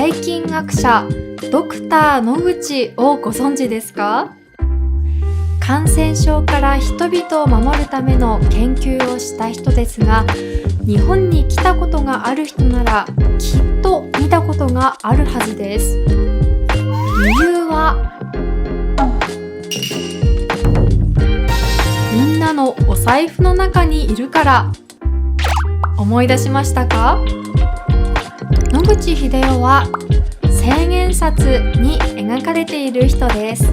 細菌学者ドクター野口をご存知ですか？感染症から人々を守るための研究をした人ですが、日本に来たことがある人ならきっと見たことがあるはずです。理由はみんなのお財布の中にいるから。思い出しましたか？野口英世は千円札に描かれている人です。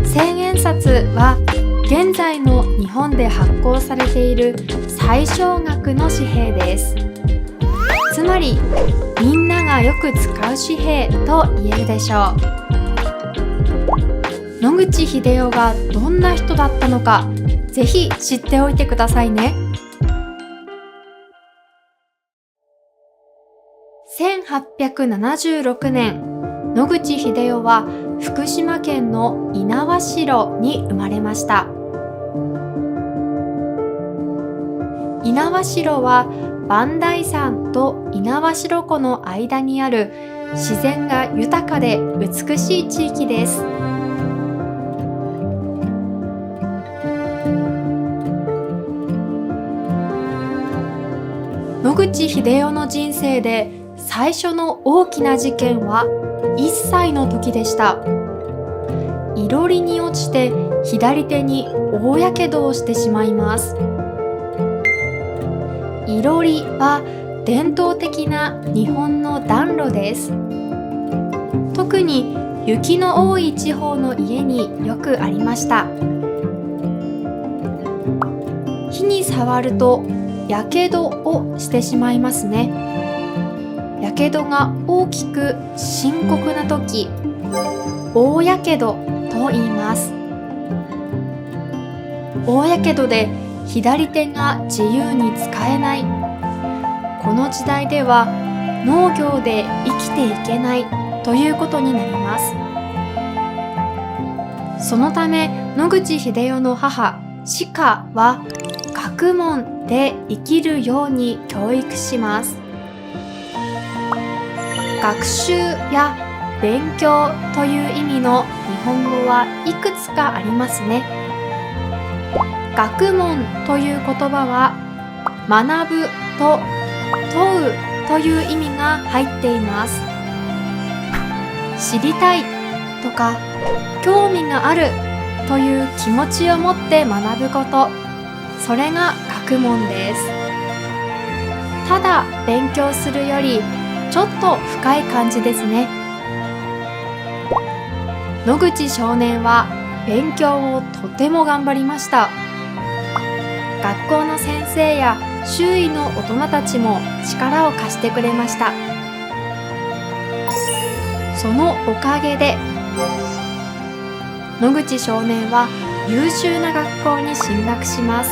千円札は現在の日本で発行されている最小額の紙幣です。つまりみんながよく使う紙幣と言えるでしょう。野口英世がどんな人だったのか、ぜひ知っておいてくださいね。1876年、野口英世は福島県の猪苗代に生まれました。猪苗代は磐梯山と猪苗代湖の間にある自然が豊かで美しい地域です。野口英世の人生で最初の大きな事件は1歳の時でした。いろりに落ちて左手に大やけどをしてしまいます。いろりは伝統的な日本の暖炉です。特に雪の多い地方の家によくありました。火に触るとやけどをしてしまいますね。やけどが大きく深刻な時、大やけどと言います。大やけどで左手が自由に使えない。この時代では農業で生きていけないということになります。そのため野口英世の母シカは学問で生きるように教育します。学習や勉強という意味の日本語はいくつかありますね。学問という言葉は学ぶと問うという意味が入っています。知りたいとか興味があるという気持ちを持って学ぶこと、それが学問です。ただ勉強するよりちょっと深い感じですね。野口少年は勉強をとても頑張りました。学校の先生や周囲の大人たちも力を貸してくれました。そのおかげで野口少年は優秀な学校に進学します。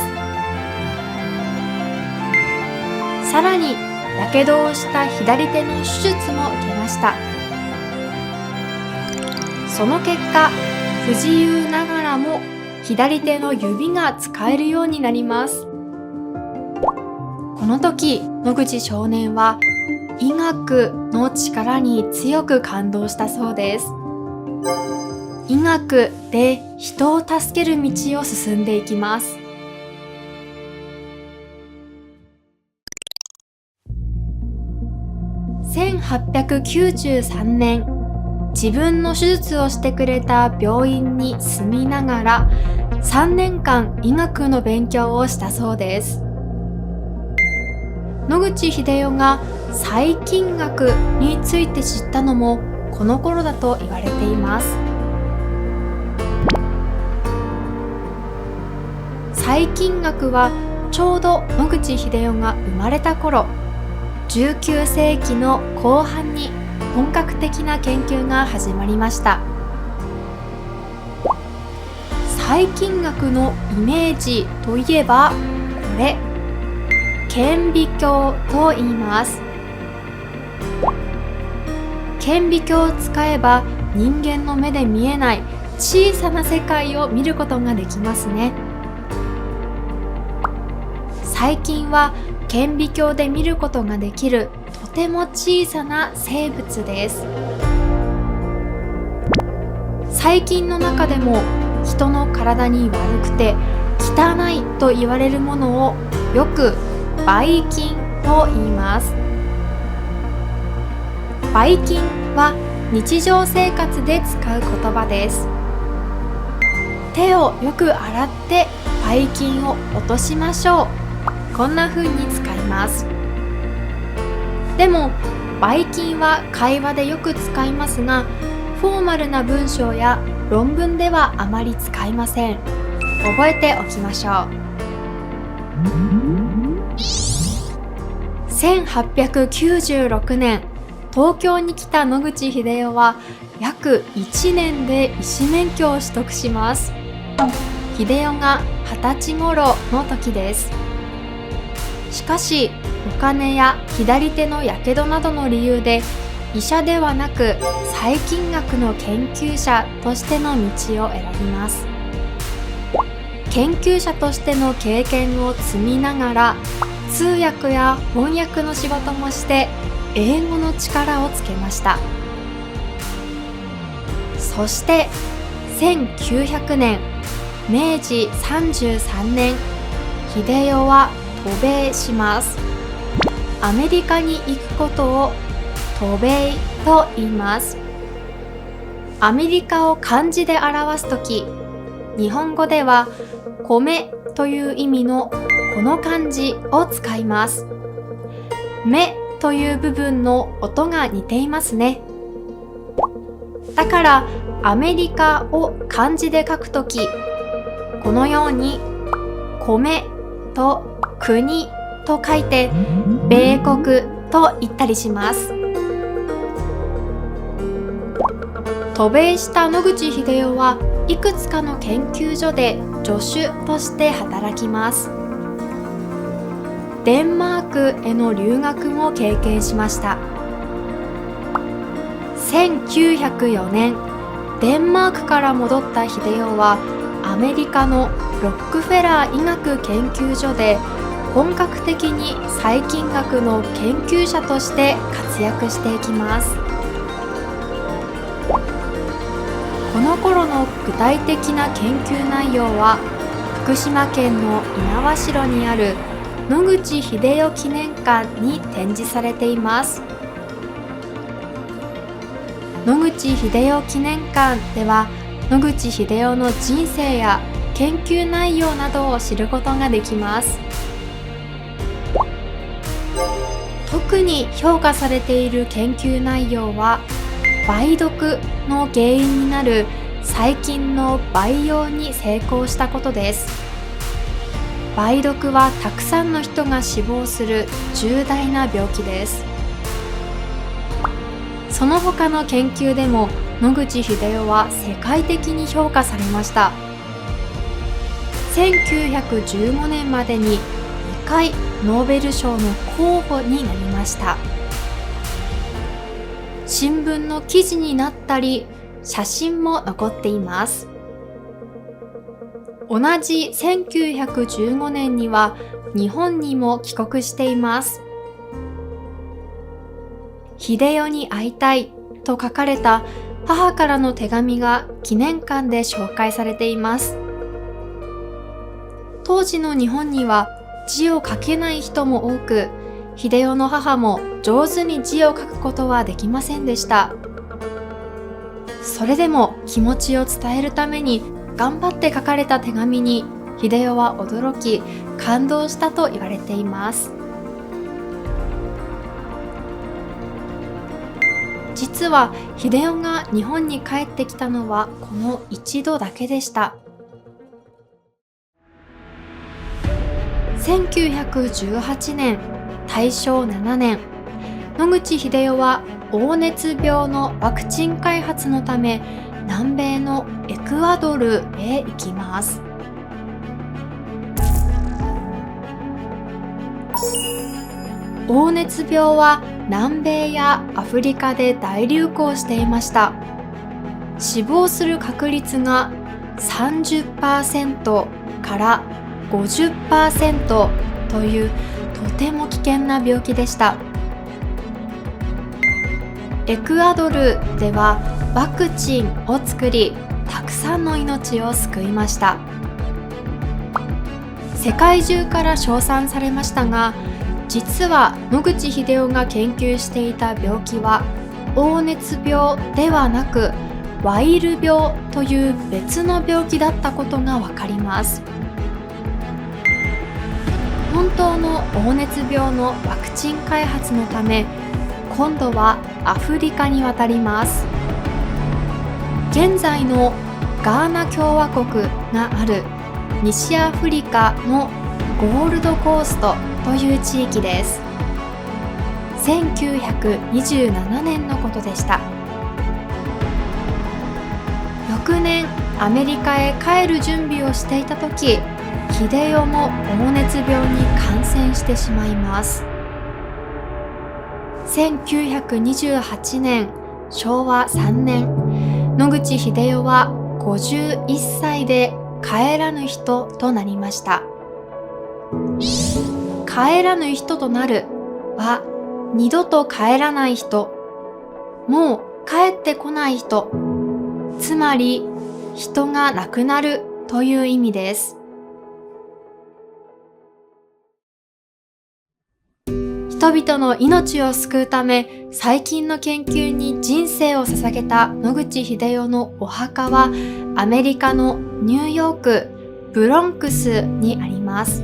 さらにやけどをした左手の手術も受けました。その結果、不自由ながらも左手の指が使えるようになります。この時、野口少年は医学の力に強く感動したそうです。医学で人を助ける道を進んでいきます。1893年、自分の手術をしてくれた病院に住みながら3年間医学の勉強をしたそうです。野口英世が細菌学について知ったのもこの頃だと言われています。細菌学はちょうど野口英世が生まれた頃、19世紀の後半に本格的な研究が始まりました。細菌学のイメージといえばこれ、顕微鏡と言います。顕微鏡を使えば人間の目で見えない小さな世界を見ることができますね。細菌は顕微鏡で見ることができるとても小さな生物です。細菌の中でも人の体に悪くて汚いと言われるものをよくばい菌と言います。ばい菌は日常生活で使う言葉です。手をよく洗ってばい菌を落としましょう。こんな風に使います。でもばい菌は会話でよく使いますが、フォーマルな文章や論文ではあまり使いません。覚えておきましょう。1896年、東京に来た野口英世は約1年で医師免許を取得します。英世が20歳頃の時です。しかし、お金や左手のやけどなどの理由で医者ではなく細菌学の研究者としての道を選びます。研究者としての経験を積みながら通訳や翻訳の仕事もして英語の力をつけました。そして1900年、明治33年、英世は渡米します。アメリカに行くことを渡米と言います。アメリカを漢字で表すとき、日本語では米という意味のこの漢字を使います。目という部分の音が似ていますね。だからアメリカを漢字で書くとき、このように米と国と書いて米国と言ったりします。渡米した野口英世はいくつかの研究所で助手として働きます。デンマークへの留学も経験しました。1904年、デンマークから戻った英世はアメリカのロックフェラー医学研究所で本格的に細菌学の研究者として活躍していきます。この頃の具体的な研究内容は福島県の猪苗代にある野口英世記念館に展示されています。野口英世記念館では野口英世の人生や研究内容などを知ることができます。特に評価されている研究内容は梅毒の原因になる細菌の培養に成功したことです。梅毒はたくさんの人が死亡する重大な病気です。その他の研究でも野口英世は世界的に評価されました。1915年までに2回ノーベル賞の候補になりました。新聞の記事になったり、写真も残っています。同じ1915年には日本にも帰国しています。英世に会いたいと書かれた母からの手紙が記念館で紹介されています。当時の日本には字を書けない人も多く、英世の母も上手に字を書くことはできませんでした。それでも気持ちを伝えるために頑張って書かれた手紙に英世は驚き、感動したと言われています。実は英世が日本に帰ってきたのはこの一度だけでした。1918年、大正7年、野口英世は黄熱病のワクチン開発のため南米のエクアドルへ行きます。黄熱病は南米やアフリカで大流行していました。死亡する確率が 30% から 50% というとても危険な病気でした。エクアドルではワクチンを作り、たくさんの命を救いました。世界中から称賛されましたが、実は野口英世が研究していた病気は黄熱病ではなくワイル病という別の病気だったことがわかります。本当の黄熱病のワクチン開発のため、今度はアフリカに渡ります。現在のガーナ共和国がある西アフリカのゴールドコーストという地域です。1927年のことでした。翌年、アメリカへ帰る準備をしていた時、英世も黄熱病に感染してしまいます。1928年、昭和3年、野口英世は51歳で帰らぬ人となりました。帰らぬ人となるは、二度と帰らない人、もう帰ってこない人、つまり人が亡くなるという意味です。人々の命を救うため、最近の研究に人生を捧げた野口英世のお墓は、アメリカのニューヨーク、ブロンクスにあります。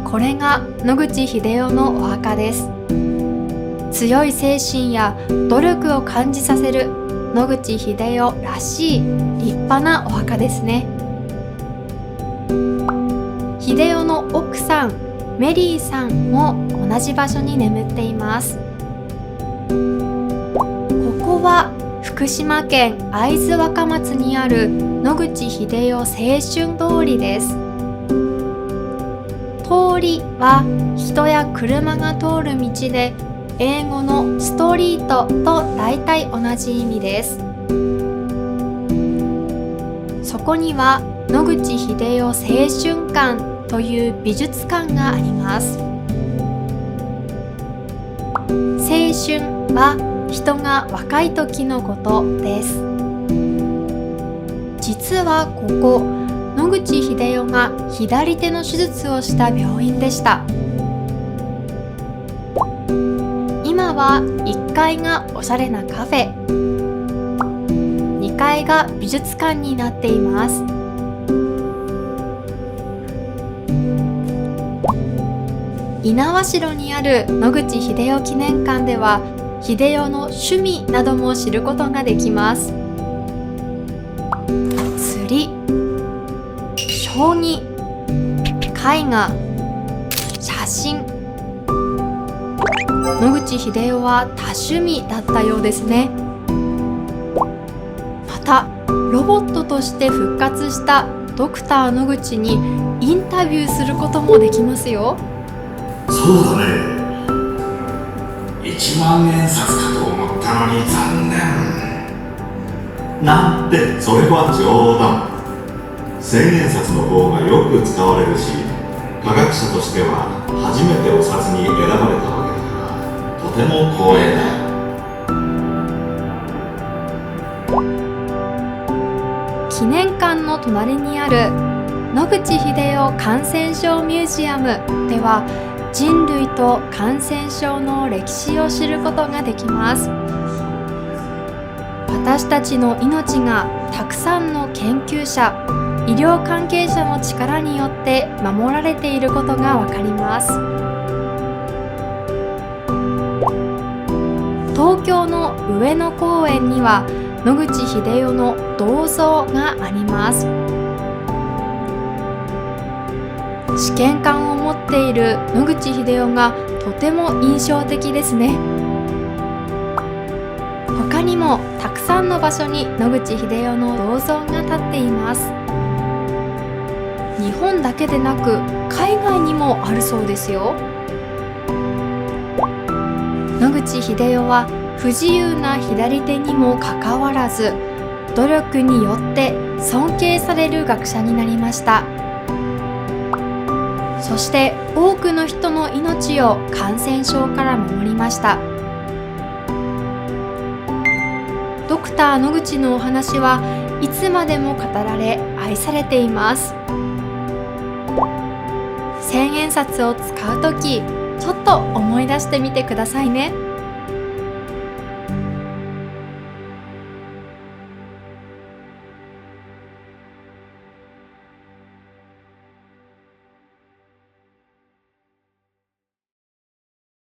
これが野口英世のお墓です。強い精神や努力を感じさせる野口英世らしい立派なお墓ですね。英世の奥さんメリーさんも同じ場所に眠っています。ここは福島県会津若松にある野口英世青春通りです。通りは人や車が通る道で、英語のストリートと大体同じ意味です。そこには野口英世青春館という美術館があります。青春は人が若い時のことです。実はここ、野口英世が左手の手術をした病院でした。今は1階がおしゃれなカフェ、2階が美術館になっています。猪苗代にある野口英世記念館では、英世の趣味なども知ることができます。釣り、将棋、絵画、写真。野口英世は多趣味だったようですね。また、ロボットとして復活したドクター野口にインタビューすることもできますよ。そうだね。1万円札かと思ったのに残念。なんて、それは冗談。1000円札の方がよく使われるし、科学者としては初めてお札に選ばれたわけだから、とても光栄だよ。記念館の隣にある野口英世感染症ミュージアムでは、人類と感染症の歴史を知ることができます。私たちの命がたくさんの研究者、医療関係者の力によって守られていることがわかります。東京の上野公園には野口英世の銅像があります。試験管を持っている野口英世がとても印象的ですね。他にもたくさんの場所に野口英世の銅像が立っています。日本だけでなく海外にもあるそうですよ。野口英世は不自由な左手にもかかわらず、努力によって尊敬される学者になりました。そして多くの人の命を感染症から守りました。ドクター野口のお話はいつまでも語られ愛されています。千円札を使うとき、ちょっと思い出してみてくださいね。